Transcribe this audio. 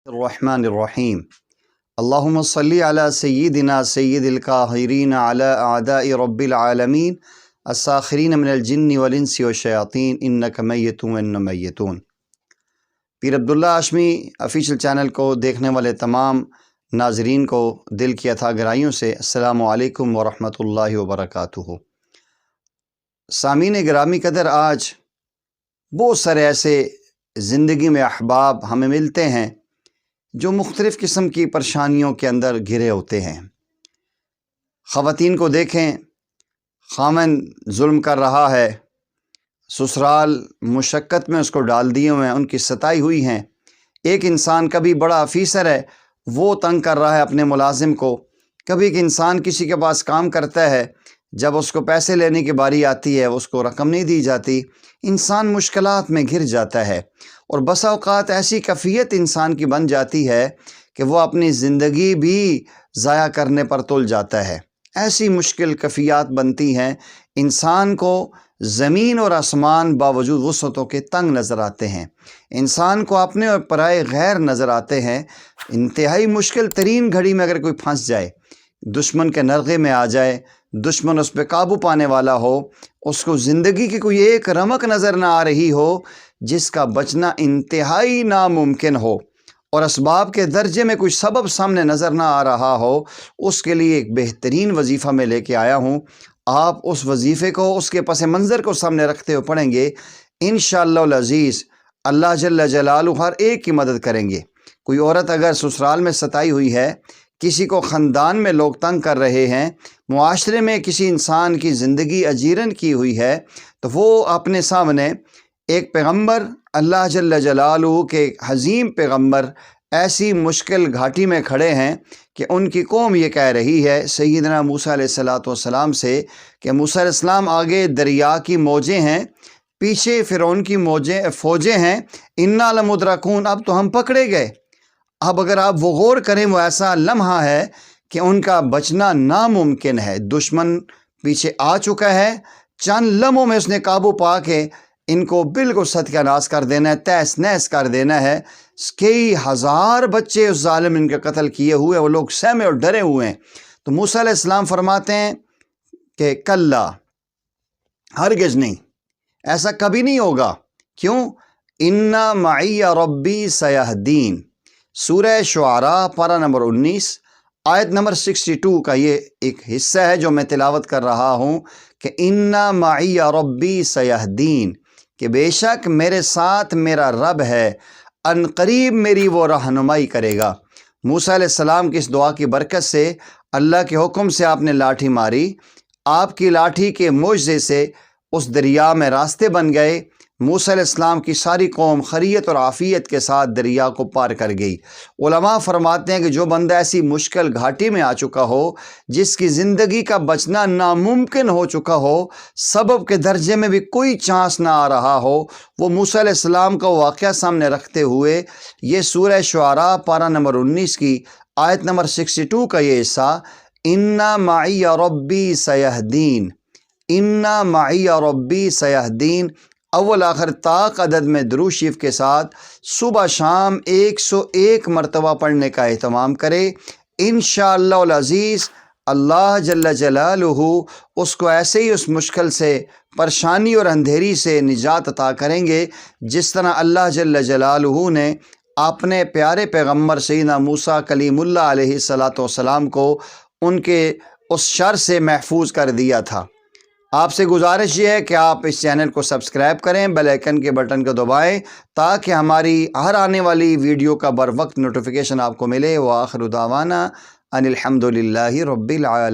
الرحمن الرحیم اللہم صلی علی سیدنا سید الکاہرین علی اعداء رب العالمین الساخرین من الجن والانس والشیاطین انک میت وانہم میتون۔ پیر عبداللہ ہاشمی آفیشیل چینل کو دیکھنے والے تمام ناظرین کو دل کی اتھا گہرائیوں سے السلام علیکم ورحمۃ اللہ وبرکاتہ۔ سامعین گرامی قدر، آج بہت سارے ایسے زندگی میں احباب ہمیں ملتے ہیں جو مختلف قسم کی پریشانیوں کے اندر گھرے ہوتے ہیں۔ خواتین کو دیکھیں، خاوند ظلم کر رہا ہے، سسرال مشقت میں اس کو ڈال دیے ہوئے ہیں، ان کی ستائی ہوئی ہیں۔ ایک انسان کبھی بڑا آفیسر ہے، وہ تنگ کر رہا ہے اپنے ملازم کو، کبھی ایک انسان کسی کے پاس کام کرتا ہے، جب اس کو پیسے لینے کی باری آتی ہے اس کو رقم نہیں دی جاتی، انسان مشکلات میں گھر جاتا ہے۔ اور بسا اوقات ایسی کیفیت انسان کی بن جاتی ہے کہ وہ اپنی زندگی بھی ضائع کرنے پر تل جاتا ہے۔ ایسی مشکل کیفیات بنتی ہیں، انسان کو زمین اور آسمان باوجود وسعتوں کے تنگ نظر آتے ہیں، انسان کو اپنے اور پرائے غیر نظر آتے ہیں۔ انتہائی مشکل ترین گھڑی میں اگر کوئی پھنس جائے، دشمن کے نرغے میں آ جائے، دشمن اس پہ قابو پانے والا ہو، اس کو زندگی کی کوئی ایک رمق نظر نہ آ رہی ہو جس کا بچنا انتہائی ناممکن ہو، اور اسباب کے درجے میں کوئی سبب سامنے نظر نہ آ رہا ہو، اس کے لیے ایک بہترین وظیفہ میں لے کے آیا ہوں۔ آپ اس وظیفے کو، اس کے پس منظر کو سامنے رکھتے ہوئے پڑھیں گے، انشاءاللہ العزیز اللہ جل جلالہ ہر ایک کی مدد کریں گے۔ کوئی عورت اگر سسرال میں ستائی ہوئی ہے، کسی کو خاندان میں لوگ تنگ کر رہے ہیں، معاشرے میں کسی انسان کی زندگی اجیرن کی ہوئی ہے، تو وہ اپنے سامنے ایک پیغمبر، اللہ جل جلالہ کے عظیم پیغمبر ایسی مشکل گھاٹی میں کھڑے ہیں کہ ان کی قوم یہ کہہ رہی ہے سیدنا موسیٰ علیہ السلام سے کہ موسیٰ علیہ السلام، آگے دریا کی موجیں ہیں، پیچھے فرعون کی فوجیں ہیں، انا لمدرکون، اب تو ہم پکڑے گئے۔ اب اگر آپ وہ غور کریں، وہ ایسا لمحہ ہے کہ ان کا بچنا ناممکن ہے۔ دشمن پیچھے آ چکا ہے، چند لمحوں میں اس نے قابو پا کے ان کو بالکل ستیہ ناش کر دینا ہے، تہس نہس کر دینا ہے۔ کئی ہزار بچے اس ظالم ان کے قتل کیے ہوئے، وہ لوگ سہمے اور ڈرے ہوئے ہیں۔ تو موسیٰ علیہ السلام فرماتے ہیں کہ کلا، ہرگز نہیں، ایسا کبھی نہیں ہوگا۔ کیوں؟ انا معی ربی سیہدین، سورہ شعراء پارہ نمبر 19 آیت نمبر 62 کا یہ ایک حصہ ہے جو میں تلاوت کر رہا ہوں کہ انا معی ربی سیہدین، کہ بے شک میرے ساتھ میرا رب ہے، ان قریب میری وہ رہنمائی کرے گا۔ موسیٰ علیہ السلام کی اس دعا کی برکت سے، اللہ کے حکم سے آپ نے لاٹھی ماری، آپ کی لاٹھی کے معجزے سے اس دریا میں راستے بن گئے۔ موسیٰ علیہ السلام کی ساری قوم خیریت اور عافیت کے ساتھ دریا کو پار کر گئی۔ علماء فرماتے ہیں کہ جو بندہ ایسی مشکل گھاٹی میں آ چکا ہو، جس کی زندگی کا بچنا ناممکن ہو چکا ہو، سبب کے درجے میں بھی کوئی چانس نہ آ رہا ہو، وہ موسیٰ علیہ السلام کا واقعہ سامنے رکھتے ہوئے یہ سورہ شعراء پارہ نمبر 19 کی آیت نمبر 62 کا یہ حصہ، انا معی ربی سیہدین، انا معی ربی سیہدین، اول آخر طاق عدد میں درود شریف کے ساتھ صبح شام 101 مرتبہ پڑھنے کا اہتمام کرے۔ انشاءاللہ العزیز اللہ جل جلالہ اس کو ایسے ہی اس مشکل سے، پریشانی اور اندھیری سے نجات عطا کریں گے، جس طرح اللہ جل جلالہ نے اپنے پیارے پیغمبر سیدنا موسیٰ کلیم اللہ علیہ السلام کو ان کے اس شر سے محفوظ کر دیا تھا۔ آپ سے گزارش یہ ہے کہ آپ اس چینل کو سبسکرائب کریں، بیل آئیکن کے بٹن کو دبائیں تاکہ ہماری ہر آنے والی ویڈیو کا بر وقت نوٹیفیکیشن آپ کو ملے۔ وآخر دعوانا ان الحمد للہ رب العالمین۔